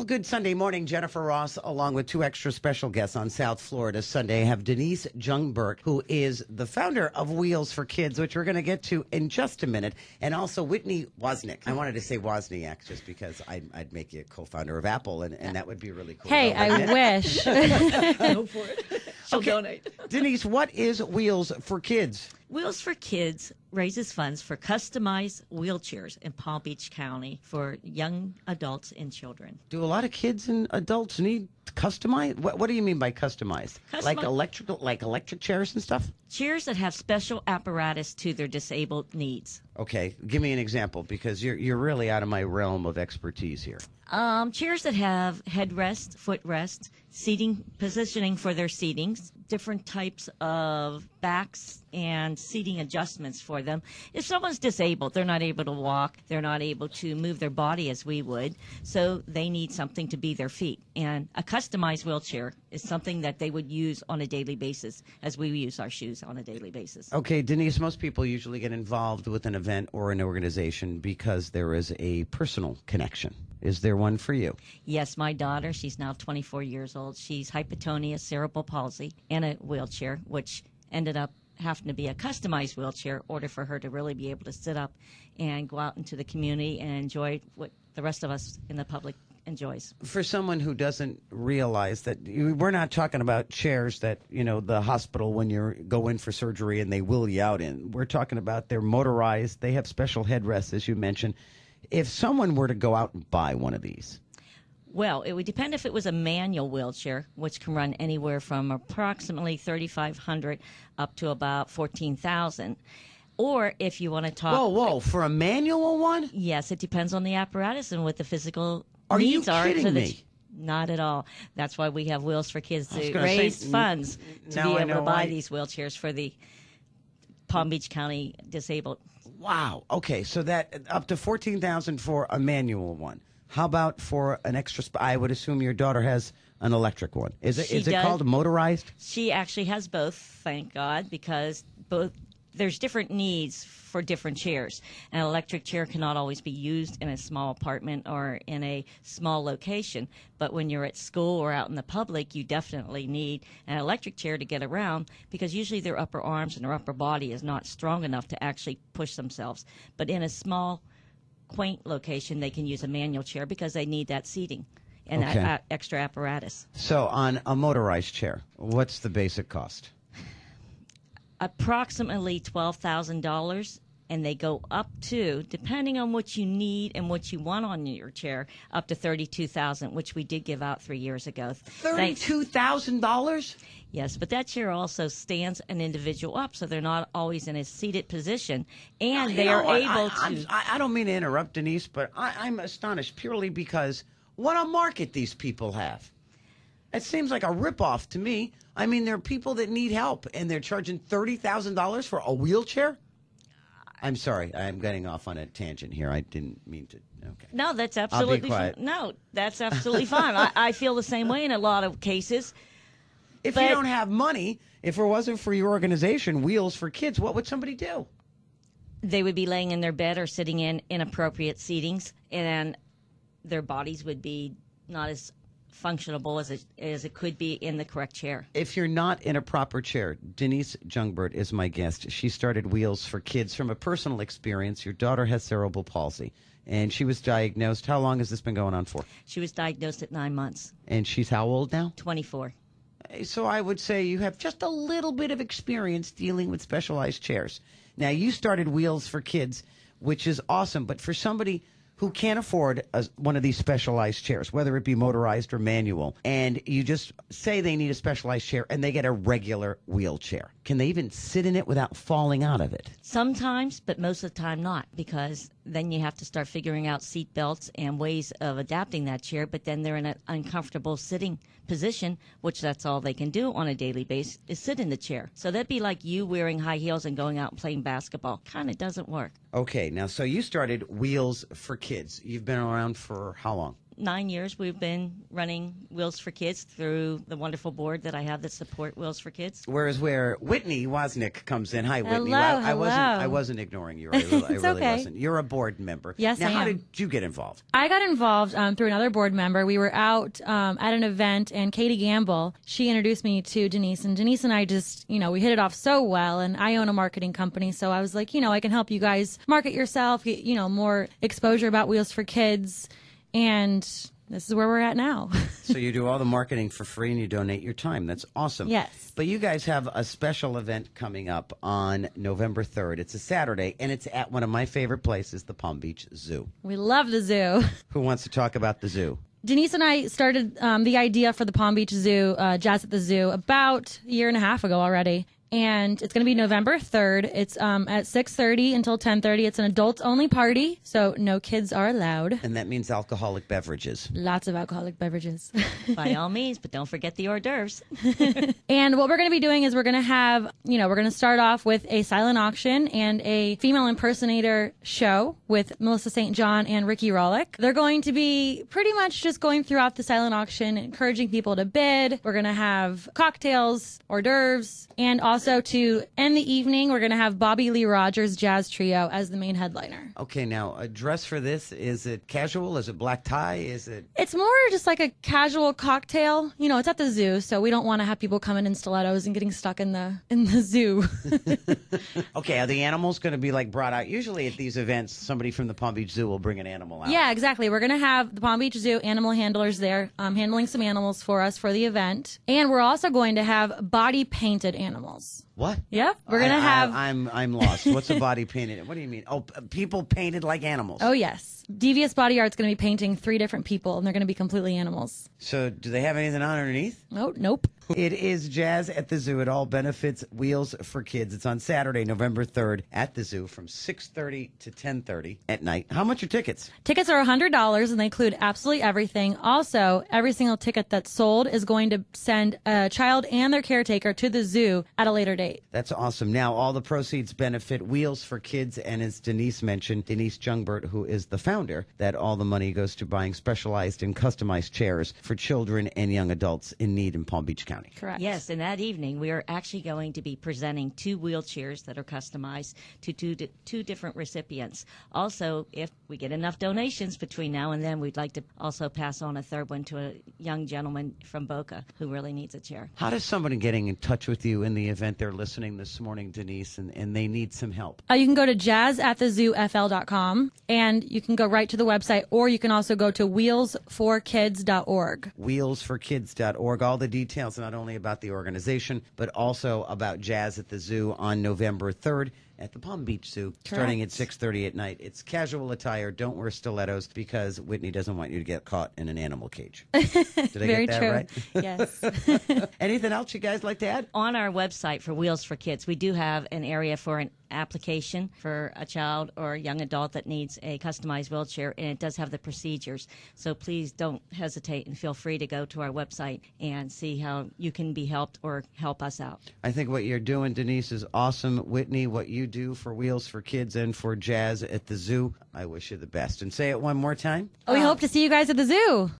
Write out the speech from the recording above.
Well, good Sunday morning, Jennifer Ross, along with two extra special guests on South Florida Sunday. I have Denise Jungbert, who is the founder of Wheels for Kids, which we're going to get to in just a minute, and also Whitney Woznick. I wanted to say Wozniak just because I'd make you co-founder of Apple, and that would be really cool. Hey, I wish. Go for it. She'll donate. Denise, what is Wheels for Kids? Wheels for Kids raises funds for customized wheelchairs in Palm Beach County for young adults and children. Do a lot of kids and adults need customized? What do you mean by customized? Like electric chairs and stuff? Chairs that have special apparatus to their disabled needs. Okay, give me an example because you're really out of my realm of expertise here. Chairs that have headrest, footrest, seating, positioning for their seatings, different types of backs and seating adjustments for them. If someone's disabled, they're not able to walk, they're not able to move their body as we would, so they need something to be their feet. And a customized wheelchair is something that they would use on a daily basis as we use our shoes on a daily basis. Okay, Denise, most people usually get involved with an event or an organization because there is a personal connection. Is there one for you? Yes, my daughter, she's now 24 years old. She's hypotonia, cerebral palsy, and a wheelchair, which ended up having to be a customized wheelchair in order for her to really be able to sit up and go out into the community and enjoy what the rest of us in the public enjoys. For someone who doesn't realize that we're not talking about chairs that, the hospital when you go in for surgery and they wheel you out in. We're talking about they're motorized. They have special headrests, as you mentioned. If someone were to go out and buy one of these. Well, it would depend if it was a manual wheelchair, which can run anywhere from approximately $3,500 up to about $14,000. Or if you want to talk... Whoa, for a manual one? Yes, it depends on the apparatus and what the physical needs are. Are you kidding me? Not at all. That's why we have Wheels for Kids to raise funds to be able to buy these wheelchairs for the Palm Beach County disabled. Wow. Okay, so that up to $14,000 for a manual one. How about for an extra? I would assume your daughter has an electric one. Is it called motorized? She actually has both. Thank God, because there's different needs for different chairs. An electric chair cannot always be used in a small apartment or in a small location, but when you're at school or out in the public, you definitely need an electric chair to get around because usually their upper arms and their upper body is not strong enough to actually push themselves. But in a small, quaint location, they can use a manual chair because they need that seating and that extra apparatus. So on a motorized chair, what's the basic cost? Approximately $12,000, and they go up to, depending on what you need and what you want on your chair, up to $32,000, which we did give out 3 years ago. $32,000? Yes, but that chair also stands an individual up, so they're not always in a seated position, and they are able to... I don't mean to interrupt, Denise, but I'm astonished purely because what a market these people have. It seems like a ripoff to me. I mean, there are people that need help, and they're charging $30,000 for a wheelchair? I'm sorry. I'm getting off on a tangent here. I didn't mean to. Okay. No, that's absolutely I'll be quiet. fine. No, that's absolutely fine. I feel the same way in a lot of cases. If you don't have money, if it wasn't for your organization, Wheels for Kids, what would somebody do? They would be laying in their bed or sitting in inappropriate seatings, and their bodies would be not as functionable as it could be in the correct chair. If you're not in a proper chair, Denise Jungbert is my guest. She started Wheels for Kids from a personal experience. Your daughter has cerebral palsy, and she was diagnosed. How long has this been going on for? She was diagnosed at 9 months. And she's how old now? 24. So I would say you have just a little bit of experience dealing with specialized chairs. Now, you started Wheels for Kids, which is awesome, but for somebody who can't afford one of these specialized chairs, whether it be motorized or manual, and you just say they need a specialized chair and they get a regular wheelchair. Can they even sit in it without falling out of it? Sometimes, but most of the time not, because then you have to start figuring out seat belts and ways of adapting that chair, but then they're in an uncomfortable sitting position, which that's all they can do on a daily basis, is sit in the chair. So that'd be like you wearing high heels and going out and playing basketball. Kind of doesn't work. Okay, now, so you started Wheels for Kids. You've been around for how long? 9 years we've been running Wheels for Kids through the wonderful board that I have that support Wheels for Kids. Whereas where Whitney Woznick comes in. Hi, Whitney. Hello, I wasn't ignoring you. I really okay. wasn't. You're a board member. Yes, now, I how am. did you get involved? I got involved through another board member. We were out at an event, and Katie Gamble, she introduced me to Denise, and Denise and I just, we hit it off so well, and I own a marketing company, so I was like, I can help you guys market yourself, get, more exposure about Wheels for Kids, and this is where we're at now. So you do all the marketing for free and you donate your time. That's awesome. Yes. But you guys have a special event coming up on November 3rd. It's a Saturday, and it's at one of my favorite places, the Palm Beach Zoo. We love the zoo. Who wants to talk about the zoo? Denise and I started the idea for the Palm Beach Zoo, Jazz at the Zoo, about a year and a half ago already. And it's going to be November 3rd. It's at 6:30 until 10:30. It's an adults-only party, so no kids are allowed. And that means alcoholic beverages. Lots of alcoholic beverages. By all means, but don't forget the hors d'oeuvres. And what we're going to be doing is we're going to have, we're going to start off with a silent auction and a female impersonator show with Melissa St. John and Ricky Rollick. They're going to be pretty much just going throughout the silent auction, encouraging people to bid. We're going to have cocktails, hors d'oeuvres, and also to end the evening, we're going to have Bobby Lee Rogers Jazz Trio as the main headliner. Okay, now, a dress for this, is it casual? Is it black tie? Is it... It's more just like a casual cocktail. It's at the zoo, so we don't want to have people coming in stilettos and getting stuck in the zoo. Okay, are the animals going to be brought out? Usually at these events, somebody from the Palm Beach Zoo will bring an animal out. Yeah, exactly. We're going to have the Palm Beach Zoo animal handlers there handling some animals for us for the event. And we're also going to have body painted animals. What? Yep. We're going to have... I'm lost. What's a body painted? What do you mean? Oh, people painted like animals. Oh, yes. Devious Body Art's going to be painting 3 different people, and they're going to be completely animals. So do they have anything on underneath? Oh, nope. It is Jazz at the Zoo. It all benefits Wheels for Kids. It's on Saturday, November 3rd at the zoo from 6:30 to 10:30 at night. How much are tickets? Tickets are $100, and they include absolutely everything. Also, every single ticket that's sold is going to send a child and their caretaker to the zoo at a later date. That's awesome. Now, all the proceeds benefit Wheels for Kids, and as Denise mentioned, Denise Jungbert, who is the founder, that all the money goes to buying specialized and customized chairs for children and young adults in need in Palm Beach County. Correct. Yes, and that evening we are actually going to be presenting 2 wheelchairs that are customized to two different recipients. Also, if we get enough donations between now and then, we'd like to also pass on a 3rd one to a young gentleman from Boca who really needs a chair. How does somebody getting in touch with you in the event they're listening this morning, Denise, and they need some help? You can go to jazzatthezoofl.com, and you can go right to the website, or you can also go to wheelsforkids.org. Wheelsforkids.org. All the details, not only about the organization, but also about Jazz at the Zoo on November 3rd at the Palm Beach Zoo, starting at 6:30 at night. It's casual attire. Don't wear stilettos because Whitney doesn't want you to get caught in an animal cage. Did I Very get that true. right? Yes. Anything else you guys like to add? On our website for Wheels for Kids, we do have an area for an application for a child or a young adult that needs a customized wheelchair, and it does have the procedures. So please don't hesitate and feel free to go to our website and see how you can be helped or help us out. I think what you're doing, Denise, is awesome. Whitney, what you do for Wheels for Kids and for Jazz at the Zoo, I wish you the best. And say it one more time. We hope to see you guys at the zoo.